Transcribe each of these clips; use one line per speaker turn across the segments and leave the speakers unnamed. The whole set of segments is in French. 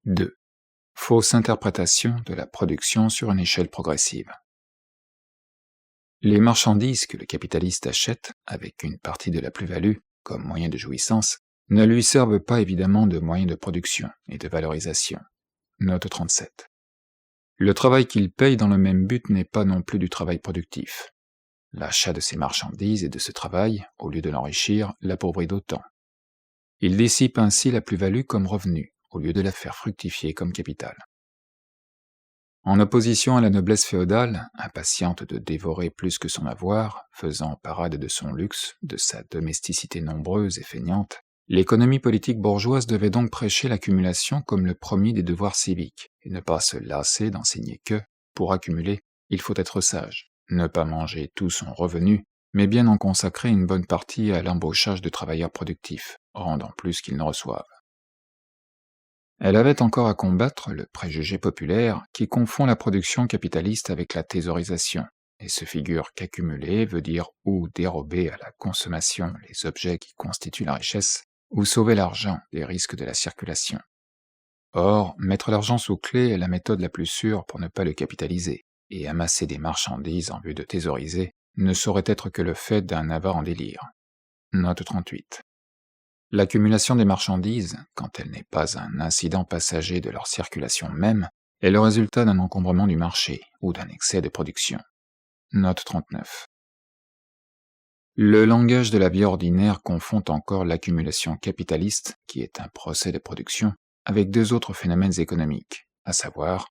2. Fausse interprétation de la production sur une échelle progressive. Les marchandises que le capitaliste achète, avec une partie de la plus-value, comme moyen de jouissance, ne lui servent pas évidemment de moyen de production et de valorisation. Note 37. Le travail qu'il paye dans le même but n'est pas non plus du travail productif. L'achat de ces marchandises et de ce travail, au lieu de l'enrichir, l'appauvrit d'autant. Il dissipe ainsi la plus-value comme revenu, au lieu de la faire fructifier comme capital. En opposition à la noblesse féodale, impatiente de dévorer plus que son avoir, faisant parade de son luxe, de sa domesticité nombreuse et feignante, l'économie politique bourgeoise devait donc prêcher l'accumulation comme le premier des devoirs civiques, et ne pas se lasser d'enseigner que, pour accumuler, il faut être sage, ne pas manger tout son revenu, mais bien en consacrer une bonne partie à l'embauchage de travailleurs productifs, rendant plus qu'ils ne reçoivent. Elle avait encore à combattre le préjugé populaire qui confond la production capitaliste avec la thésaurisation, et se figure qu'accumuler veut dire ou dérober à la consommation les objets qui constituent la richesse, ou sauver l'argent des risques de la circulation. Or, mettre l'argent sous clé est la méthode la plus sûre pour ne pas le capitaliser, et amasser des marchandises en vue de thésauriser ne saurait être que le fait d'un avare en délire. Note 38. L'accumulation des marchandises, quand elle n'est pas un incident passager de leur circulation même, est le résultat d'un encombrement du marché ou d'un excès de production. Note 39. Le langage de la vie ordinaire confond encore l'accumulation capitaliste, qui est un procès de production, avec deux autres phénomènes économiques, à savoir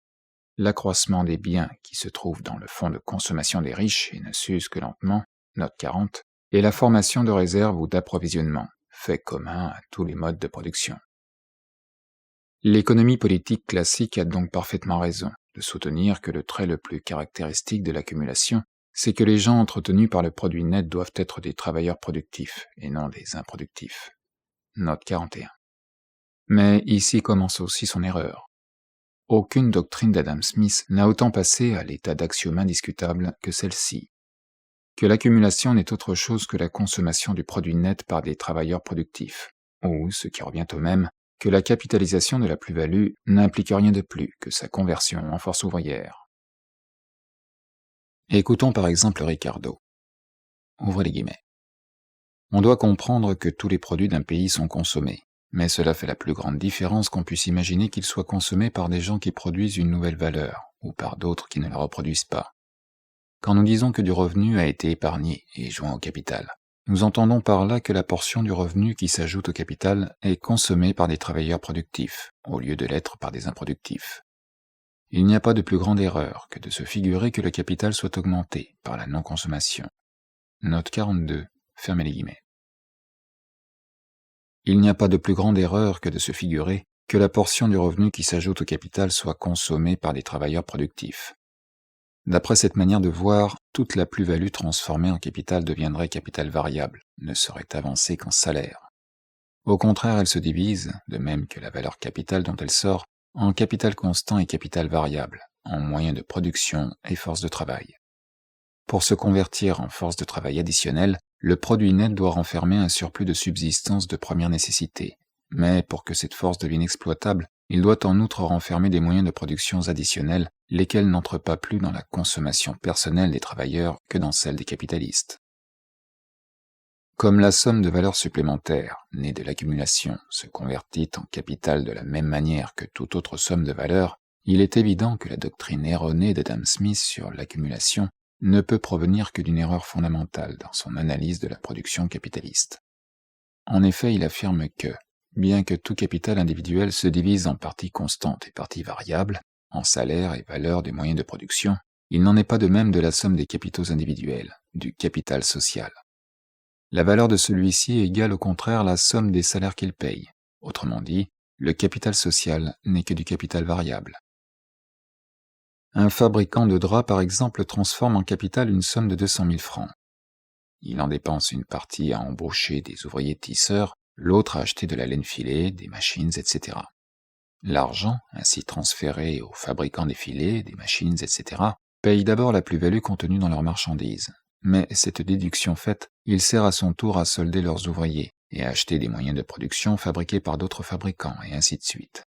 l'accroissement des biens qui se trouvent dans le fonds de consommation des riches et ne s'usent que lentement, note 40, et la formation de réserves ou d'approvisionnement, fait commun à tous les modes de production. L'économie politique classique a donc parfaitement raison de soutenir que le trait le plus caractéristique de l'accumulation, c'est que les gens entretenus par le produit net doivent être des travailleurs productifs et non des improductifs. Note 41. Mais ici commence aussi son erreur. Aucune doctrine d'Adam Smith n'a autant passé à l'état d'axiome indiscutable que celle-ci. Que l'accumulation n'est autre chose que la consommation du produit net par des travailleurs productifs, ou, ce qui revient au même, que la capitalisation de la plus-value n'implique rien de plus que sa conversion en force ouvrière. Écoutons par exemple Ricardo. Ouvrez les guillemets. On doit comprendre que tous les produits d'un pays sont consommés, mais cela fait la plus grande différence qu'on puisse imaginer qu'ils soient consommés par des gens qui produisent une nouvelle valeur, ou par d'autres qui ne la reproduisent pas. Quand nous disons que du revenu a été épargné et joint au capital, nous entendons par là que la portion du revenu qui s'ajoute au capital est consommée par des travailleurs productifs, au lieu de l'être par des improductifs. Il n'y a pas de plus grande erreur que de se figurer que le capital soit augmenté par la non-consommation. Note 42, fermez les guillemets. Il n'y a pas de plus grande erreur que de se figurer que la portion du revenu qui s'ajoute au capital soit consommée par des travailleurs productifs. D'après cette manière de voir, toute la plus-value transformée en capital deviendrait capital variable, ne serait avancée qu'en salaire. Au contraire, elle se divise, de même que la valeur capitale dont elle sort, en capital constant et capital variable, en moyens de production et force de travail. Pour se convertir en force de travail additionnelle, le produit net doit renfermer un surplus de subsistance de première nécessité, mais pour que cette force devienne exploitable, il doit en outre renfermer des moyens de production additionnels, lesquels n'entrent pas plus dans la consommation personnelle des travailleurs que dans celle des capitalistes. Comme la somme de valeur supplémentaire, née de l'accumulation, se convertit en capital de la même manière que toute autre somme de valeur, il est évident que la doctrine erronée d'Adam Smith sur l'accumulation ne peut provenir que d'une erreur fondamentale dans son analyse de la production capitaliste. En effet, il affirme que, bien que tout capital individuel se divise en parties constantes et parties variables, en salaire et valeur des moyens de production, il n'en est pas de même de la somme des capitaux individuels, du capital social. La valeur de celui-ci égale au contraire la somme des salaires qu'il paye. Autrement dit, le capital social n'est que du capital variable. Un fabricant de draps, par exemple, transforme en capital une somme de 200 000 francs. Il en dépense une partie à embaucher des ouvriers tisseurs, l'autre à acheter de la laine filée, des machines, etc. L'argent, ainsi transféré aux fabricants des filets, des machines, etc., paye d'abord la plus-value contenue dans leurs marchandises. Mais cette déduction faite, il sert à son tour à solder leurs ouvriers et à acheter des moyens de production fabriqués par d'autres fabricants, et ainsi de suite.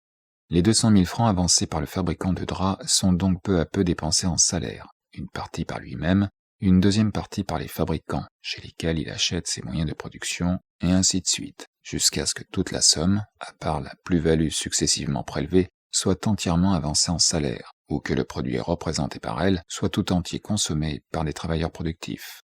Les 200 000 francs avancés par le fabricant de draps sont donc peu à peu dépensés en salaire, une partie par lui-même, une deuxième partie par les fabricants, chez lesquels il achète ses moyens de production, et ainsi de suite, jusqu'à ce que toute la somme, à part la plus-value successivement prélevée, soit entièrement avancée en salaire, ou que le produit représenté par elle soit tout entier consommé par des travailleurs productifs.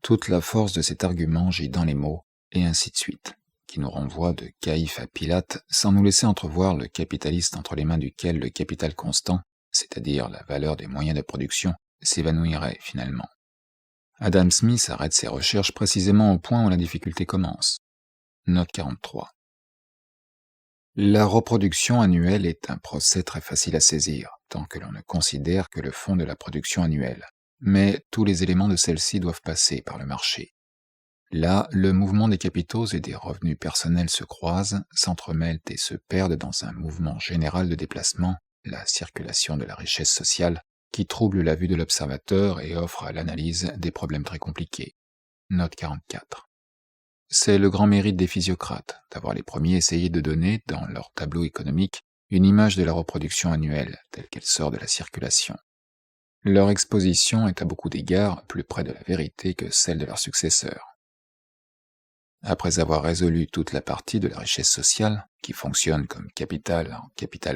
Toute la force de cet argument gît dans les mots, et ainsi de suite, qui nous renvoie de Caïphe à Pilate sans nous laisser entrevoir le capitaliste entre les mains duquel le capital constant, c'est-à-dire la valeur des moyens de production, s'évanouirait finalement. Adam Smith arrête ses recherches précisément au point où la difficulté commence. Note 43. La reproduction annuelle est un procès très facile à saisir, tant que l'on ne considère que le fond de la production annuelle. Mais tous les éléments de celle-ci doivent passer par le marché. Là, le mouvement des capitaux et des revenus personnels se croisent, s'entremêlent et se perdent dans un mouvement général de déplacement, la circulation de la richesse sociale, qui trouble la vue de l'observateur et offre à l'analyse des problèmes très compliqués. Note 44. C'est le grand mérite des physiocrates, d'avoir les premiers essayé de donner, dans leur tableau économique, une image de la reproduction annuelle, telle qu'elle sort de la circulation. Leur exposition est à beaucoup d'égards plus près de la vérité que celle de leurs successeurs. Après avoir résolu toute la partie de la richesse sociale, qui fonctionne comme capital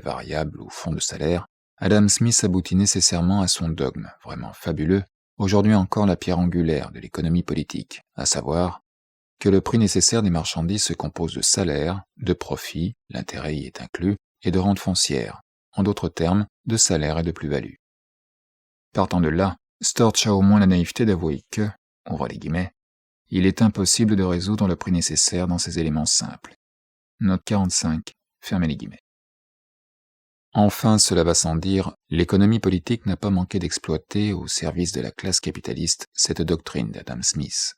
variable ou fonds de salaire, Adam Smith aboutit nécessairement à son dogme, vraiment fabuleux, aujourd'hui encore la pierre angulaire de l'économie politique, à savoir que le prix nécessaire des marchandises se compose de salaire, de profit, l'intérêt y est inclus, et de rente foncière, en d'autres termes, de salaire et de plus-value. Partant de là, Storch a au moins la naïveté d'avouer que, ouvre les guillemets, il est impossible de résoudre le prix nécessaire dans ces éléments simples. Note 45, fermez les guillemets. Enfin, cela va sans dire, l'économie politique n'a pas manqué d'exploiter au service de la classe capitaliste cette doctrine d'Adam Smith,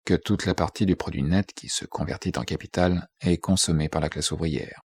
que toute la partie du produit net qui se convertit en capital est consommée par la classe ouvrière.